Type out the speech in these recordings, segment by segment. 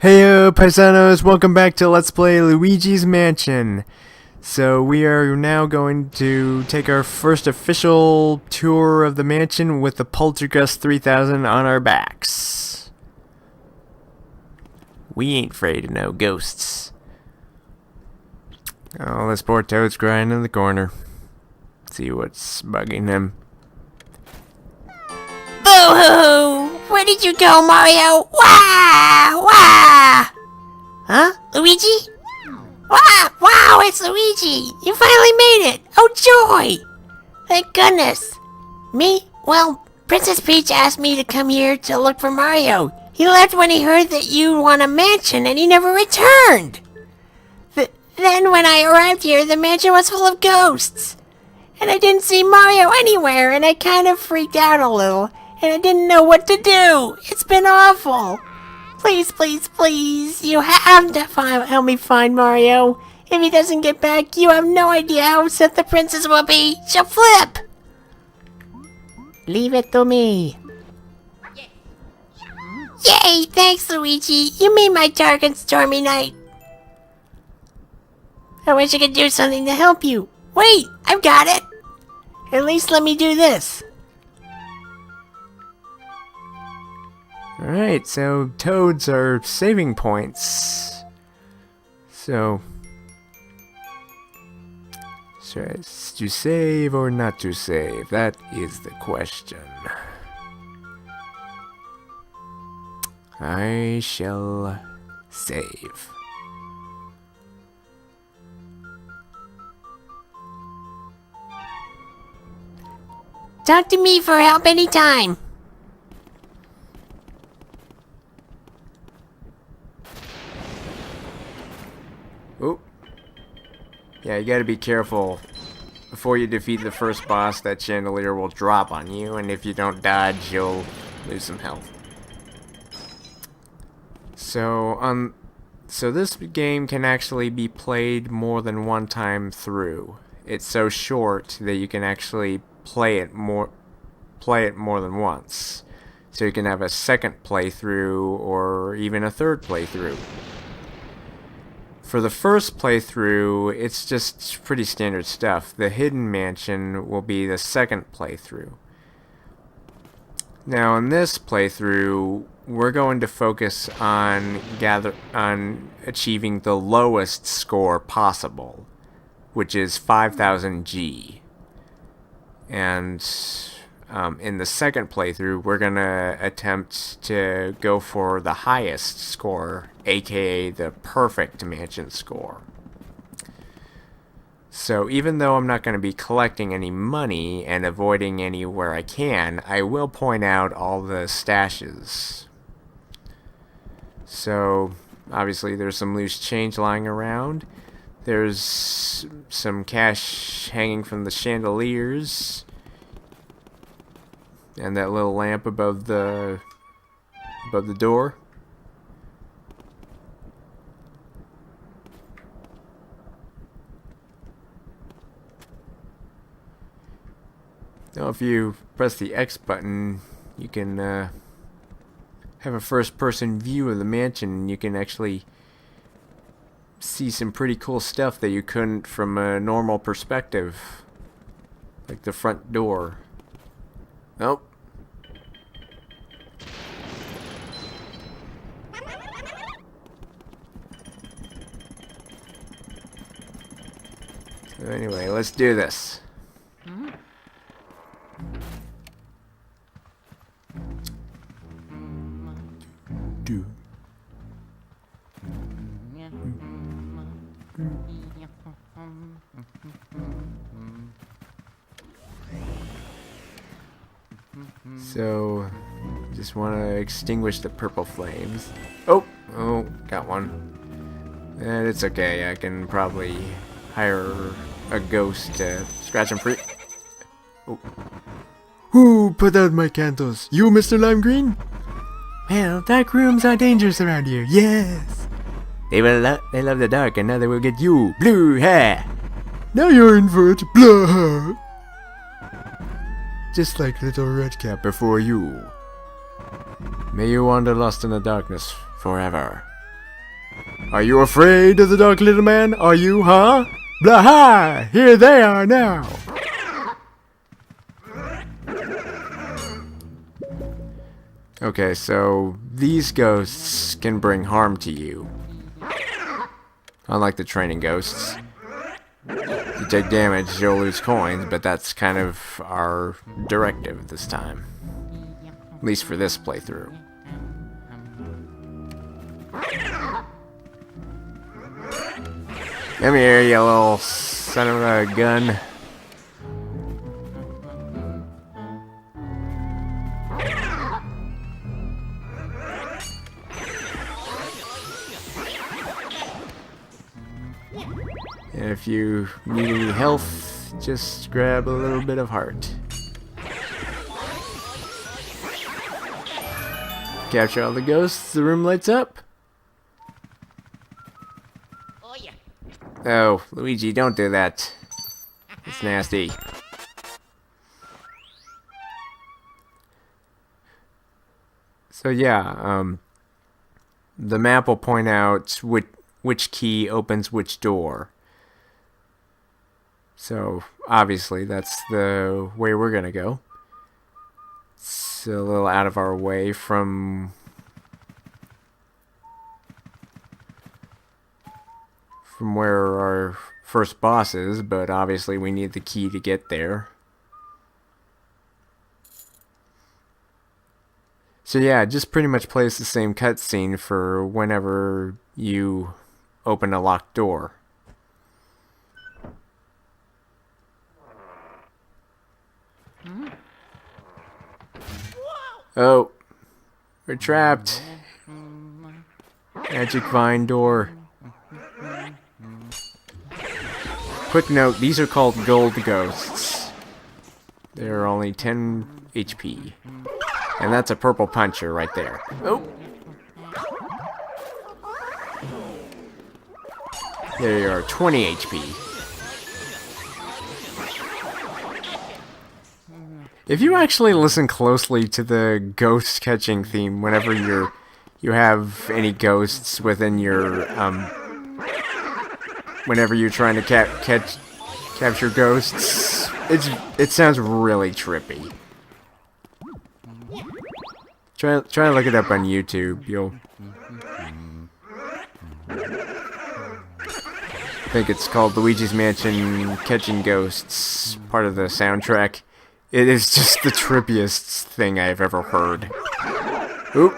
Heyo paisanos, welcome back to Let's Play Luigi's Mansion. So we are now going to take our first official tour of the mansion with the Poltergust 3000 on our backs. We ain't afraid of no ghosts. Oh, this poor Toad's crying in the corner. See what's bugging him. Boo-hoo! Where did you go, Mario? Wah! Wah! Huh? Luigi? Wah! Wow, it's Luigi! You finally made it! Oh, joy! Thank goodness! Me? Well, Princess Peach asked me to come here to look for Mario. He left when he heard that you won a mansion and he never returned! Then when I arrived here, the mansion was full of ghosts. And I didn't see Mario anywhere, and I kind of freaked out a little. And I didn't know what to do. It's been awful. Please, please, please. You have to help me find Mario. If he doesn't get back, you have no idea how upset the princess will be. She'll flip. Leave it to me. Yay, thanks, Luigi. You made my dark and stormy night. I wish I could do something to help you. Wait, I've got it. At least let me do this. Alright, so toads are saving points. So to save or not to save? That is the question. I shall save. Talk to me for help anytime. Oh. Yeah, you gotta be careful. Before you defeat the first boss, that chandelier will drop on you, and if you don't dodge, you'll lose some health. So this game can actually be played more than one time through. It's so short that you can actually play it more than once. So you can have a second playthrough or even a third playthrough. For the first playthrough, it's just pretty standard stuff. The hidden mansion will be the second playthrough. Now in this playthrough, we're going to focus on achieving the lowest score possible, which is 5000 G. And in the second playthrough, we're going to attempt to go for the highest score, aka the perfect mansion score. So even though I'm not going to be collecting any money and avoiding anywhere I can, I will point out all the stashes. So obviously there's some loose change lying around. There's some cash hanging from the chandeliers. And that little lamp above the door. Now if you press the X button, you can have a first-person view of the mansion, and you can actually see some pretty cool stuff that you couldn't from a normal perspective, like the front door. Nope. So anyway, let's do this. Do. So, just want to extinguish the purple flames. Oh, got one. And it's okay, I can probably hire a ghost to scratch him free. Oh. Who put out my candles? You, Mr. Lime Green? Well, dark rooms are dangerous around here, yes. They love the dark, and now they will get you, blue hair. Now you're in for it, blue hair. Just like little Redcap before you. May you wander lost in the darkness forever. Are you afraid of the dark little man? Are you, huh? Blah ha! Here they are now! Okay, so these ghosts can bring harm to you. Unlike the training ghosts. You take damage, you'll lose coins, but that's kind of our directive this time. At least for this playthrough. Come here, you little son of a gun. And if you need any health, just grab a little bit of heart. Capture all the ghosts, the room lights up. Oh, Luigi, don't do that. It's nasty. So yeah, the map will point out which key opens which door. So obviously that's the way we're gonna go. It's a little out of our way from where our first boss is, but obviously we need the key to get there. So yeah, it just pretty much plays the same cutscene for whenever you open a locked door. Oh, we're trapped. Magic vine door. Quick note, these are called gold ghosts. They're only 10 HP. And that's a purple puncher right there. Oh! There you are, 20 HP. If you actually listen closely to the ghost catching theme whenever you have any ghosts within your whenever you're trying to capture ghosts, it sounds really trippy. Try to look it up on YouTube. You'll I think it's called Luigi's Mansion Catching Ghosts, part of the soundtrack. It is just the trippiest thing I've ever heard. Oop.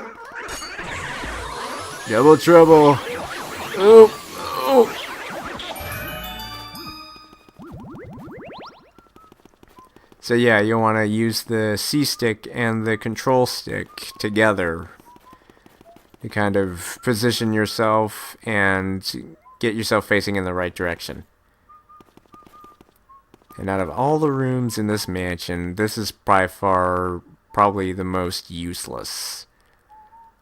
Double trouble. Oop. Oh. So yeah, you'll want to use the C stick and the control stick together to kind of position yourself and get yourself facing in the right direction. And out of all the rooms in this mansion, this is by far probably the most useless.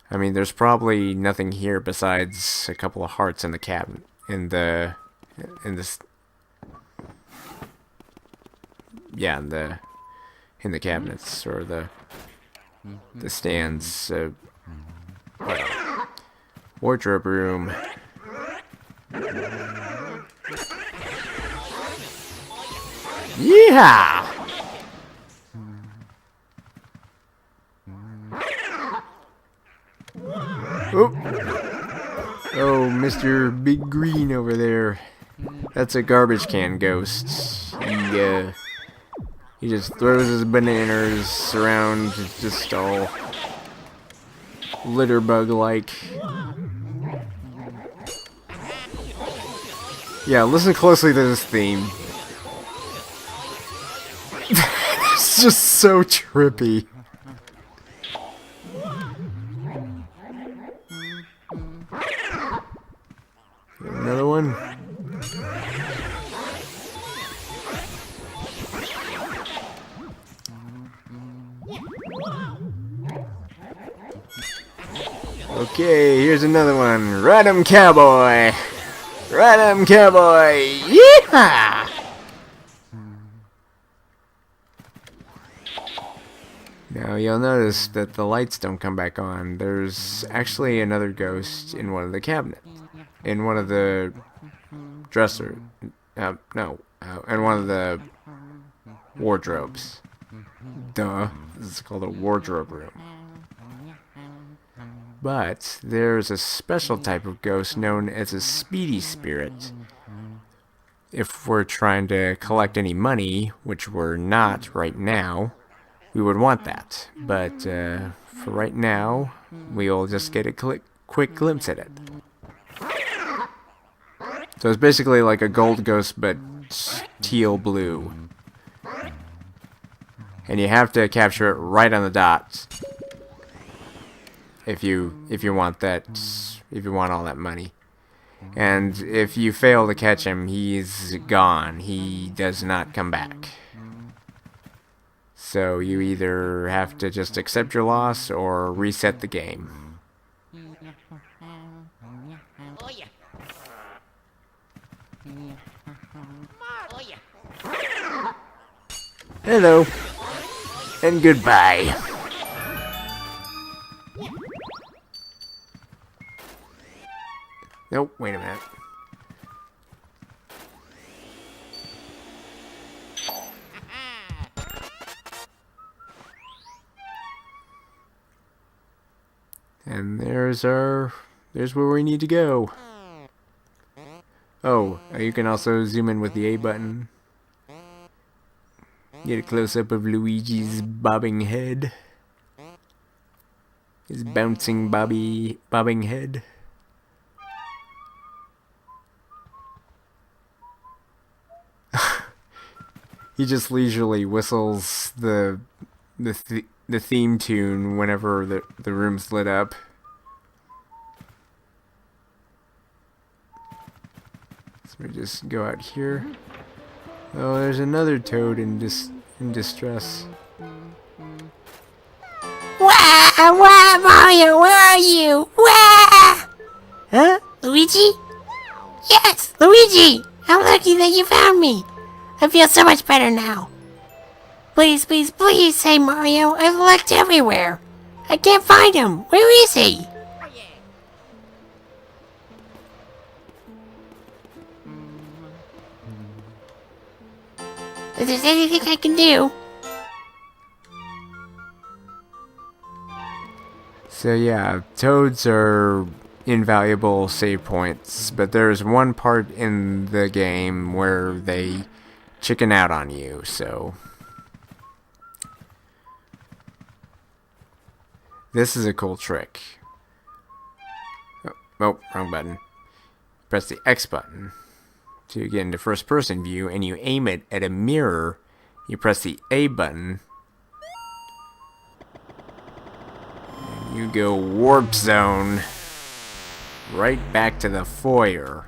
I mean, there's probably nothing here besides a couple of hearts in the cabinet, in the cabinets or the stands. Wardrobe room. Yeah. Oh, Mr. Big Green over there. That's a garbage can ghost. He just throws his bananas around, just all litter bug-like. Yeah, listen closely to this theme. It's just so trippy. Another one. Okay, here's another one. Ride 'em, cowboy! Ride 'em, cowboy! Yeehaw! Now you'll notice that the lights don't come back on. There's actually another ghost in one of the cabinets. in one of the dresser. No, in one of the wardrobes. Duh, this is called a wardrobe room. But there's a special type of ghost known as a speedy spirit. If we're trying to collect any money, which we're not right now, we would want that. But for right now, we'll just get a quick glimpse at it. So it's basically like a gold ghost, but teal blue. And you have to capture it right on the dot. If you want that, if you want all that money. And if you fail to catch him, he's gone. He does not come back. So you either have to just accept your loss or reset the game. Hello. And goodbye. Nope, wait a minute. And there's where we need to go. Oh, you can also zoom in with the A button. Get a close-up of Luigi's bobbing head. His bouncing bobbing head. He just leisurely whistles the theme tune whenever the room's lit up. So we just go out here. Oh, there's another toad in distress. Wah, Mario, where are you? Wah! Huh? Luigi? Yes, Luigi! How lucky that you found me! I feel so much better now. Please, please, please say Mario. I've looked everywhere. I can't find him. Where is he? If there's anything I can do. So yeah, toads are invaluable save points, but there's one part in the game where they chicken out on you, so this is a cool trick. Oh, wrong button. Press the X button to get into first person view, and you aim it at a mirror. You press the A button and you go warp zone right back to the foyer.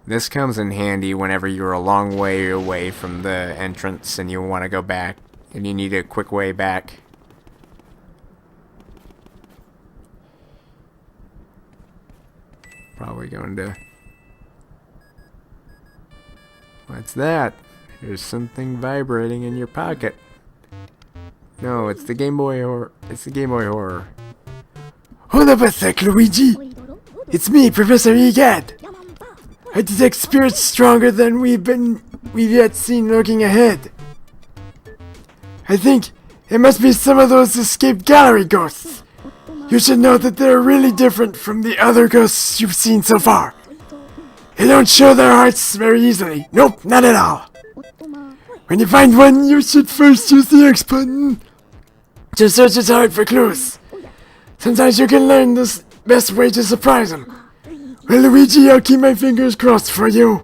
This comes in handy whenever you're a long way away from the entrance and you want to go back and you need a quick way back. Probably going to... What's that? There's something vibrating in your pocket. No, it's the Game Boy Horror. It's the Game Boy Horror. Hold up a sec, Luigi! It's me, Professor E Gadd! I detect spirits stronger than we've yet seen lurking ahead. I think it must be some of those escaped gallery ghosts. You should know that they're really different from the other ghosts you've seen so far. They don't show their hearts very easily. Nope, not at all. When you find one, you should first use the X button to search his heart for clues. Sometimes you can learn the best way to surprise him. Well, Luigi, I'll keep my fingers crossed for you.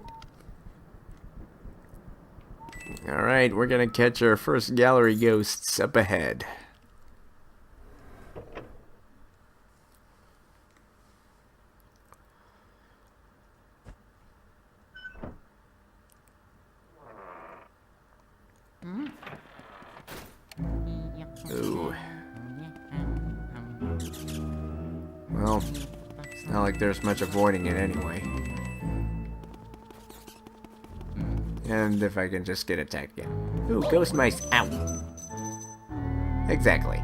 Alright, we're gonna catch our first gallery ghosts up ahead. Ooh. Well, it's not like there's much avoiding it anyway. And if I can just get attacked again. Ooh, ghost mice. Ow! Exactly.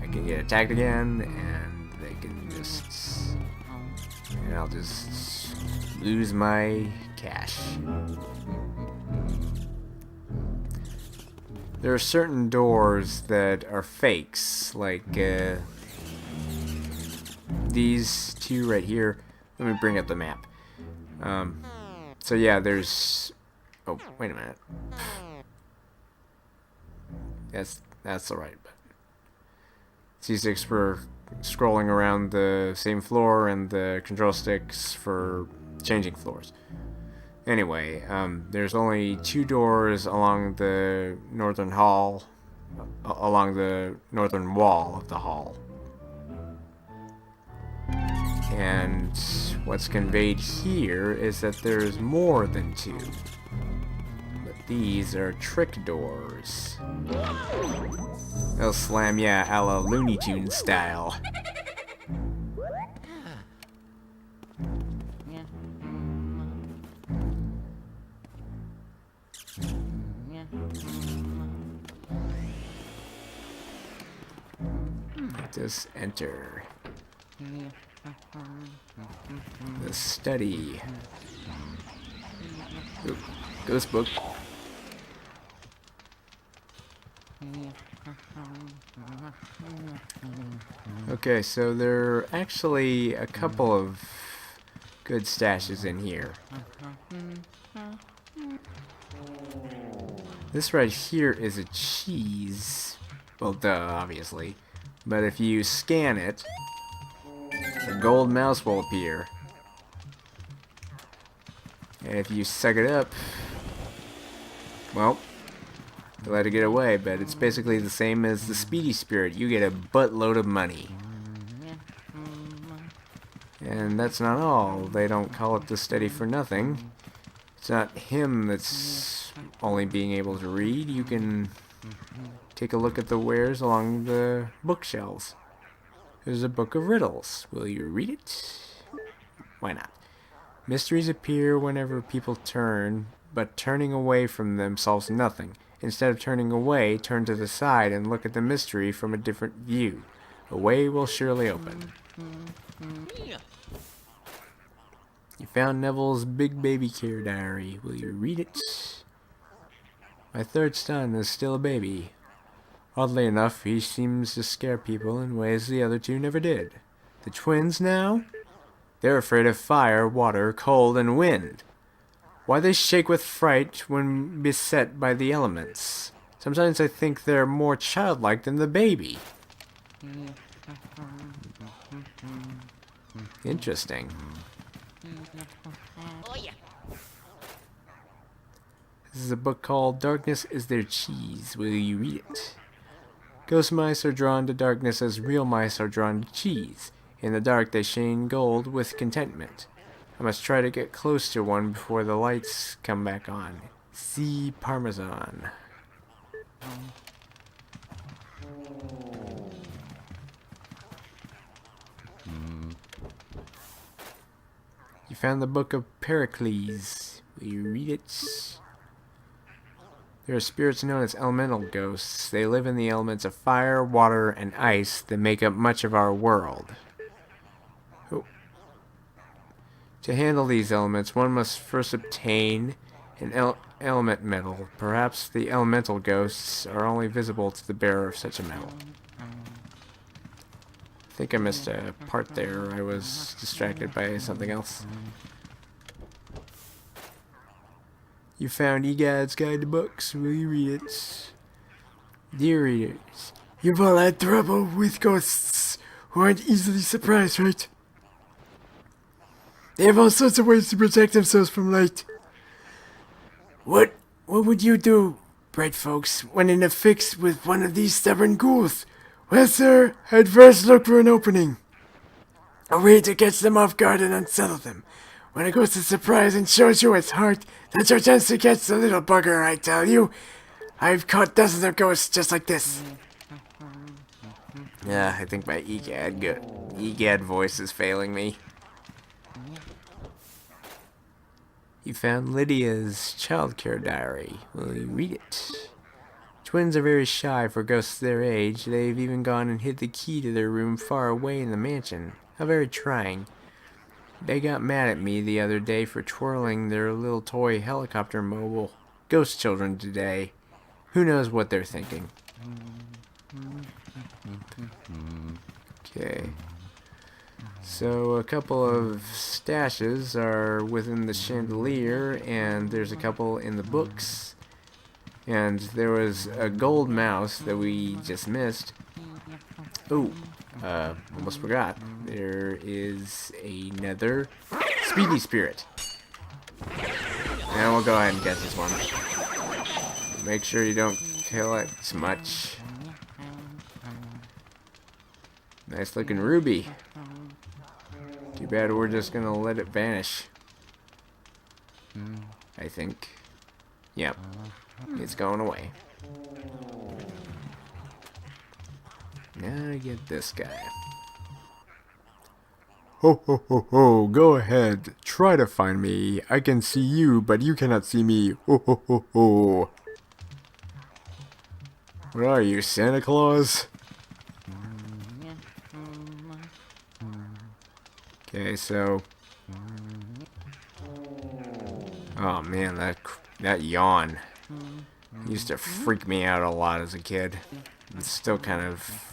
I can get attacked again, and they can just and I'll just lose my cash. There are certain doors that are fakes, like these two right here. Let me bring up the map. So yeah, there's... Oh, wait a minute. That's alright. C6 were scrolling around the same floor, and the control sticks for changing floors. Anyway, there's only 2 doors along the northern hall, along the northern wall of the hall. And what's conveyed here is that there's more than 2. But these are trick doors. They'll slam ya a la Looney Tunes style. Just enter. The study. Oop, ghost book. Okay, so there are actually a couple of good stashes in here. This right here is a cheese. Well, duh, obviously. But if you scan it, a gold mouse will appear. And if you suck it up, well, you let it get away, but it's basically the same as the Speedy Spirit. You get a buttload of money. And that's not all. They don't call it the study for nothing. It's not him that's only being able to read. You can take a look at the wares along the bookshelves. There's a book of riddles. Will you read it? Why not? Mysteries appear whenever people turn, but turning away from them solves nothing. Instead of turning away, turn to the side and look at the mystery from a different view. A way will surely open. You found Neville's Big Baby Care Diary. Will you read it? My 3rd son is still a baby. Oddly enough, he seems to scare people in ways the other 2 never did. The twins now? They're afraid of fire, water, cold, and wind. Why they shake with fright when beset by the elements. Sometimes I think they're more childlike than the baby. Interesting. This is a book called Darkness is Their Cheese. Will you read it? Ghost mice are drawn to darkness as real mice are drawn to cheese. In the dark they shine gold with contentment. I must try to get close to one before the lights come back on. See Parmesan. You found the book of Pericles. Will you read it? There are spirits known as elemental ghosts. They live in the elements of fire, water, and ice that make up much of our world. Oh. To handle these elements, one must first obtain an element metal. Perhaps the elemental ghosts are only visible to the bearer of such a metal. I think I missed a part there. I was distracted by something else. You found E Gadd's Guide to Books. Will you read it? Dear readers, You've all had trouble with ghosts who aren't easily surprised, right? They have all sorts of ways to protect themselves from light. What would you do, bright folks, when in a fix with one of these stubborn ghouls? Well, sir, I'd first look for an opening. A way to catch them off guard and unsettle them. When a ghost is surprised and shows you its heart, that's your chance to catch the little bugger, I tell you. I've caught dozens of ghosts just like this. Yeah, I think my E Gadd voice is failing me. You found Lydia's childcare diary. Will you read it? Twins are very shy for ghosts their age. They've even gone and hid the key to their room far away in the mansion. How very trying. They got mad at me the other day for twirling their little toy helicopter mobile ghost children today. Who knows what they're thinking? Okay. So a couple of stashes are within the chandelier, and there's a couple in the books. And there was a gold mouse that we just missed. Oh, almost forgot. There is another Speedy Spirit. And we'll go ahead and get this one. Make sure you don't kill it too much. Nice looking ruby. Too bad we're just gonna let it vanish. I think. Yep. It's going away. Now I get this guy. Ho ho ho ho, go ahead. Try to find me. I can see you, but you cannot see me. Ho ho ho ho. What are you, Santa Claus? Okay, so... Oh man, that yawn used to freak me out a lot as a kid. It's still kind of...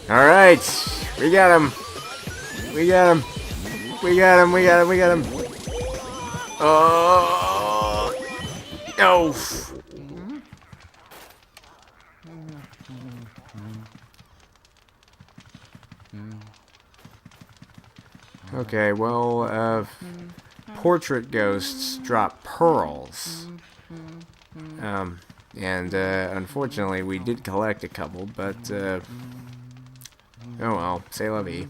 Alright! We got him! We got him! We got him! We got him! We got him! Oh! No! Okay, well, portrait ghosts drop pearls. And unfortunately we did collect a couple, but, oh well, c'est la vie.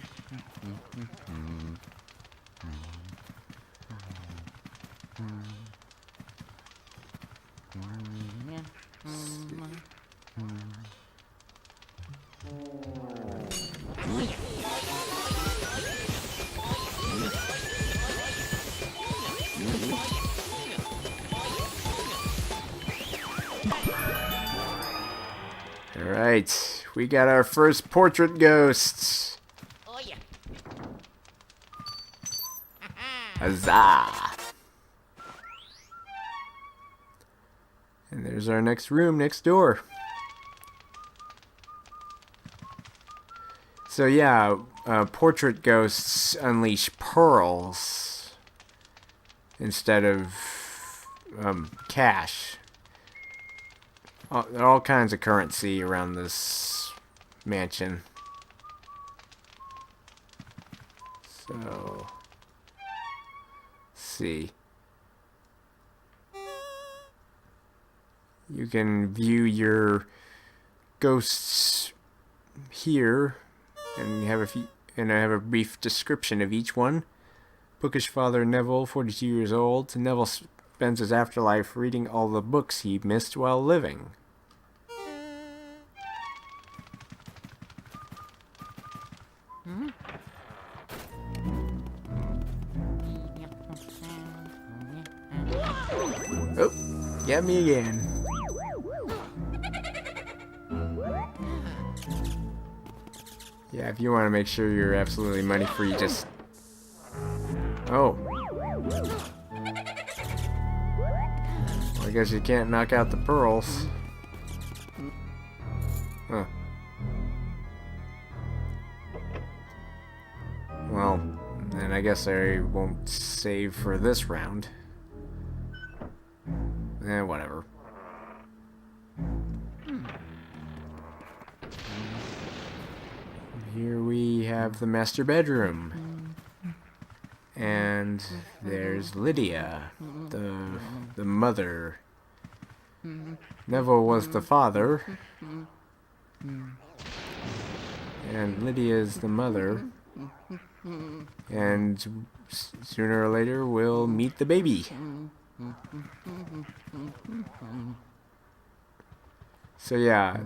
Alright, we got our first portrait ghosts. Oh yeah. Huzzah! And there's our next room next door. So yeah, portrait ghosts unleash pearls instead of cash. There are all kinds of currency around this mansion. So, let's see. You can view your ghosts here, and have I have a brief description of each one. Bookish Father Neville, 42 years old. Neville spends his afterlife reading all the books he missed while living. Oh, get me again. Yeah, if you want to make sure you're absolutely money free, just... Oh. Well, I guess you can't knock out the pearls. Huh. Well, then I guess I won't save for this round. Whatever. Here we have the master bedroom. And there's Lydia, the mother. Neville was the father. And Lydia's the mother. And sooner or later we'll meet the baby. So yeah,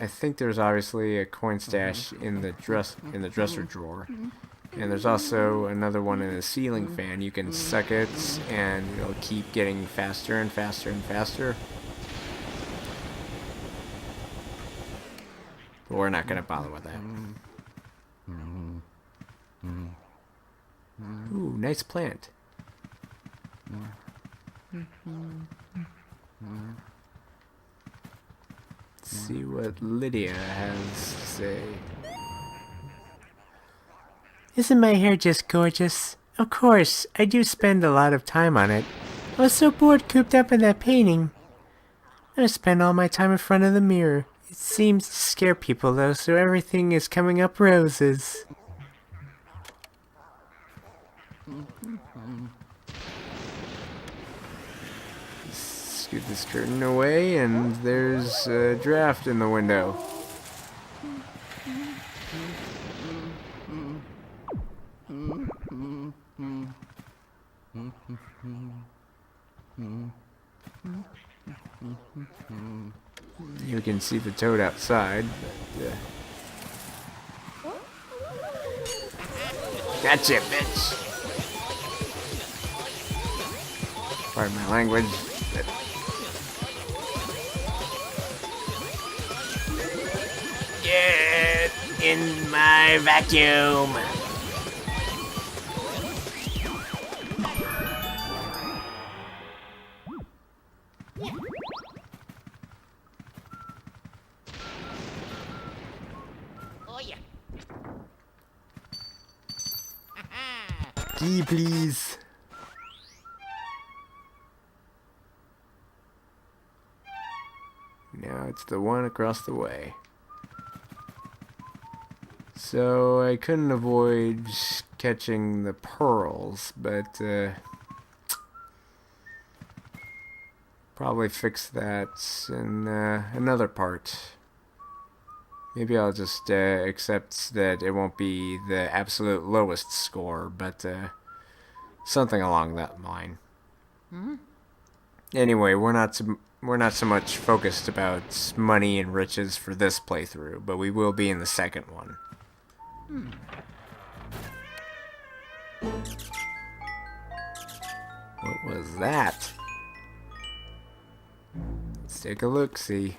I think there's obviously a coin stash in the dresser drawer. And there's also another one in the ceiling fan. You can suck it and it'll keep getting faster and faster and faster. But we're not gonna bother with that. Ooh, nice plant. Let's see what Lydia has to say. Isn't my hair just gorgeous? Of course, I do spend a lot of time on it. I was so bored cooped up in that painting. I spend all my time in front of the mirror. It seems to scare people though, so everything is coming up roses. Scoot this curtain away, and there's a draft in the window. You can see the toad outside, but, gotcha, bitch! Pardon my language, but... Get in my vacuum! Key, please. Now it's the one across the way. So I couldn't avoid catching the pearls, but probably fix that in another part. Maybe I'll just accept that it won't be the absolute lowest score, but something along that line. Anyway, we're not so much focused about money and riches for this playthrough, but we will be in the second one. What was that? Let's take a look-see.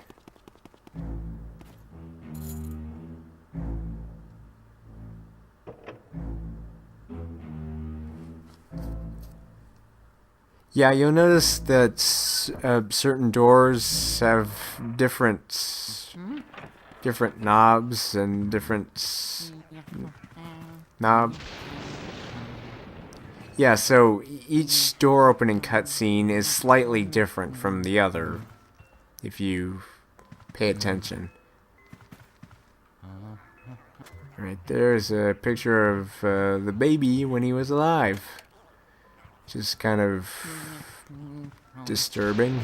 Yeah, you'll notice that certain doors have different knobs and different knob. Yeah, so each door opening cutscene is slightly different from the other, if you pay attention. Right there's a picture of the baby when he was alive. Just kind of disturbing.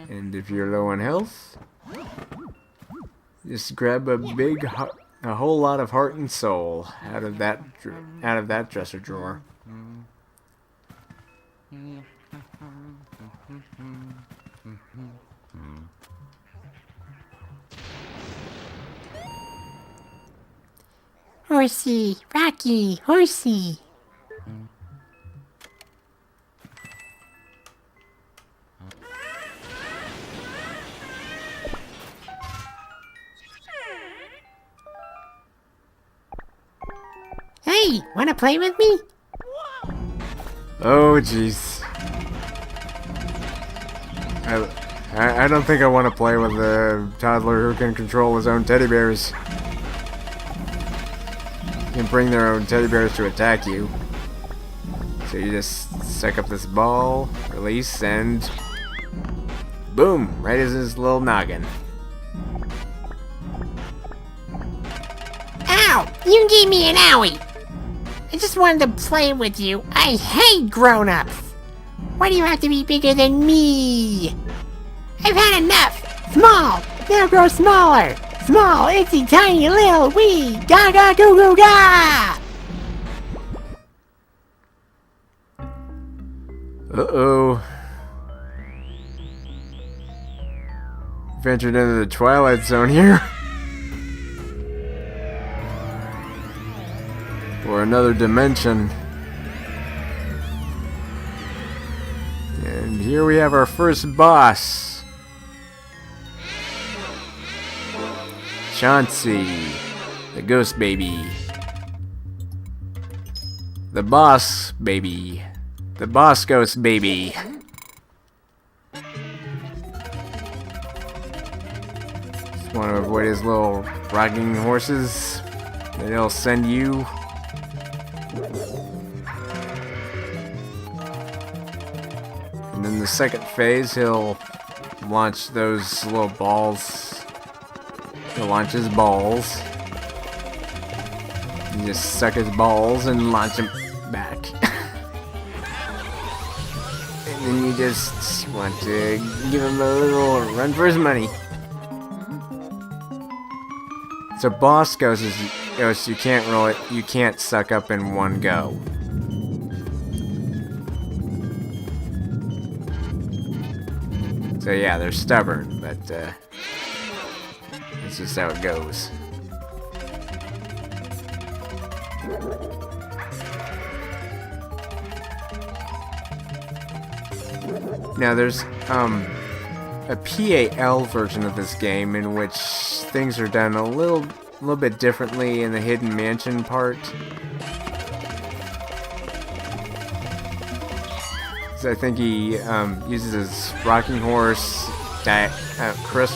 And if you're low on health, just grab a whole lot of heart and soul out of that dresser drawer. Horsey, Rocky, horsey. Hey, wanna play with me? Oh, jeez. I don't think I want to play with a toddler who can control his own teddy bears. Can bring their own teddy bears to attack you. So you just suck up this ball, release, and boom! Right as his little noggin. Ow! You gave me an owie! I just wanted to play with you. I hate grown-ups! Why do you have to be bigger than me? I've had enough! Small! Now grow smaller! Small, itsy tiny little wee! Gaga goo goo ga! Uh-oh. Ventured into the Twilight Zone here. For another dimension. And here we have our first boss. Chauncey, the ghost baby. The boss baby. The boss ghost baby. Just want to avoid his little rocking horses that he'll send you. And then the second phase, he'll launch those little balls. He'll launch his balls. You just suck his balls and launch him back. And then you just want to give him a little run for his money. So boss ghosts you can't roll it. You can't suck up in one go. So yeah, they're stubborn, but that's just how it goes. Now there's a PAL version of this game in which things are done a little bit differently in the hidden mansion part. So I think he uses his rocking horse. Chris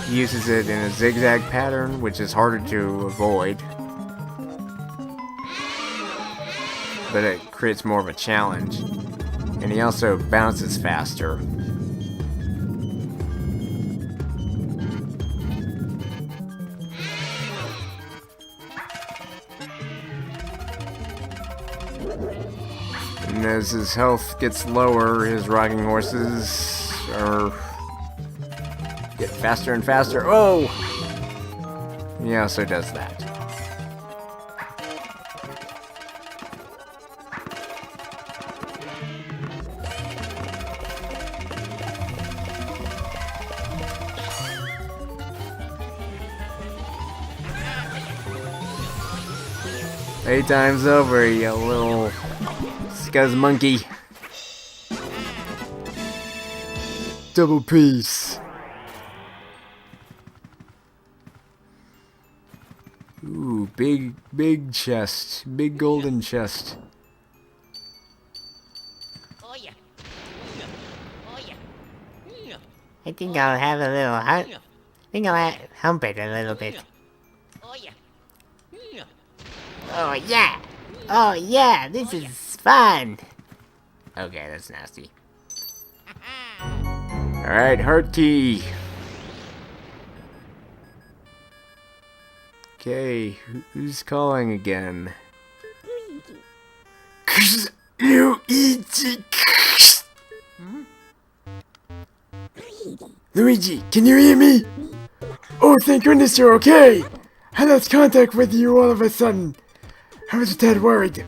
uses it in a zigzag pattern, which is harder to avoid, but it creates more of a challenge. And he also bounces faster. And as his health gets lower, his rocking horses get faster and faster. Oh! He also does that. Eight times over, you little scuzz monkey. Double piece. Ooh, big chest. Big golden chest. I think I'll have a little hump it a little bit. Oh yeah! Oh yeah! This is fun! Okay, that's nasty. Alright, heart key. Okay, who's calling again? Luigi. Luigi, can you hear me? Oh, thank goodness you're okay. I lost contact with you all of a sudden. I was a tad worried.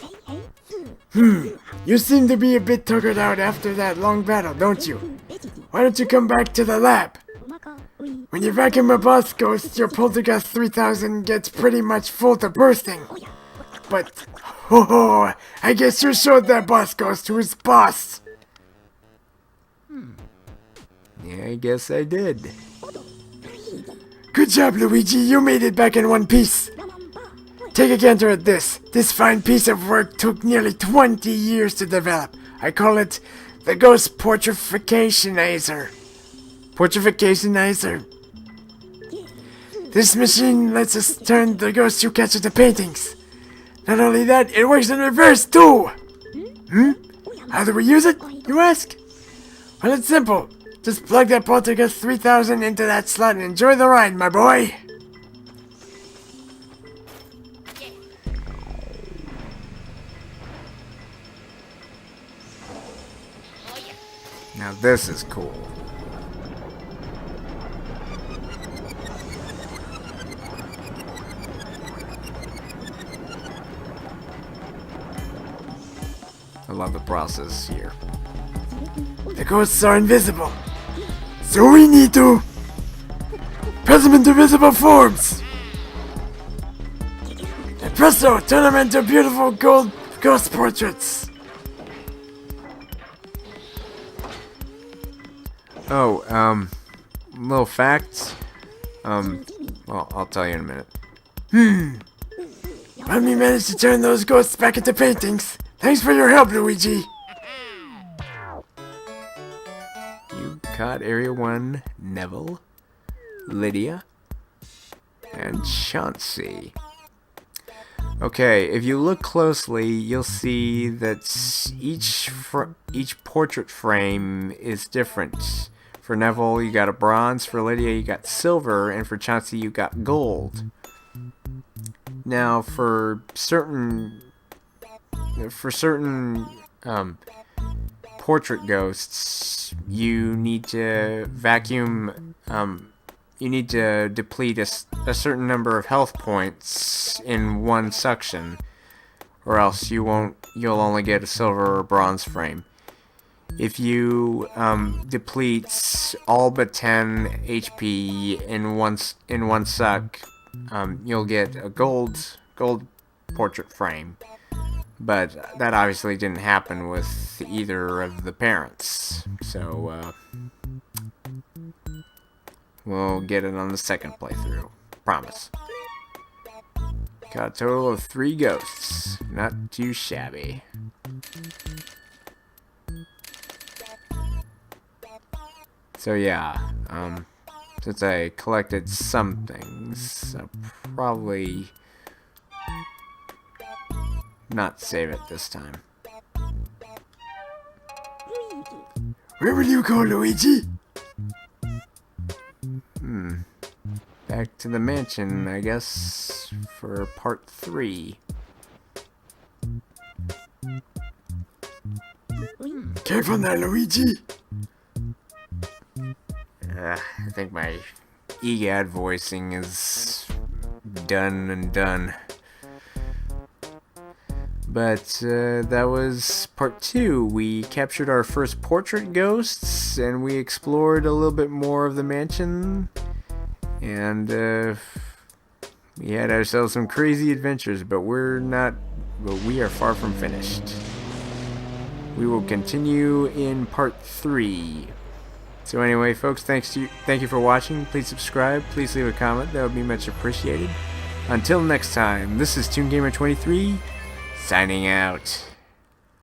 You seem to be a bit tuckered out after that long battle, don't you? Why don't you come back to the lab? When you vacuum a boss ghost, your Poltergust 3000 gets pretty much full to bursting. But, I guess you showed that boss ghost who's boss. Yeah, I guess I did. Good job, Luigi. You made it back in one piece. Take a gander at this. This fine piece of work took nearly 20 years to develop. I call it the Ghost Portrificationizer. Portrificationizer. This machine lets us turn the ghosts you catch into paintings. Not only that, it works in reverse too. How do we use it, you ask? Well, it's simple. Just plug that Poltergust 3000 into that slot and enjoy the ride, my boy. Now this is cool. I love the process here. The ghosts are invisible. So we need to press them into visible forms. Presto! Turn them into beautiful gold ghost portraits! Oh, little facts. Well, I'll tell you in a minute. Let me manage to turn those ghosts back into paintings. Thanks for your help, Luigi. You caught Area 1, Neville, Lydia, and Chauncey. Okay, if you look closely, you'll see that each portrait frame is different. For Neville, you got a bronze. For Lydia, you got silver, and for Chauncey, you got gold. Now, for certain portrait ghosts, you need to vacuum. You need to deplete a certain number of health points in one suction, or else you'll only get a silver or bronze frame. If you deplete all but 10 HP in one suck, you'll get a gold portrait frame. But that obviously didn't happen with either of the parents, so we'll get it on the second playthrough. Promise. Got a total of 3 ghosts. Not too shabby. So yeah, since I collected some things, I'll probably not save it this time. Where will you go, Luigi? Back to the mansion, I guess, for part 3. Careful now, Luigi. I think my E Gadd voicing is done and done. But that was part 2. We captured our first portrait ghosts, and we explored a little bit more of the mansion. And we had ourselves some crazy adventures, but we are far from finished. We will continue in part 3. So anyway, folks, thank you for watching. Please subscribe. Please leave a comment. That would be much appreciated. Until next time, this is ToonGamer23, signing out.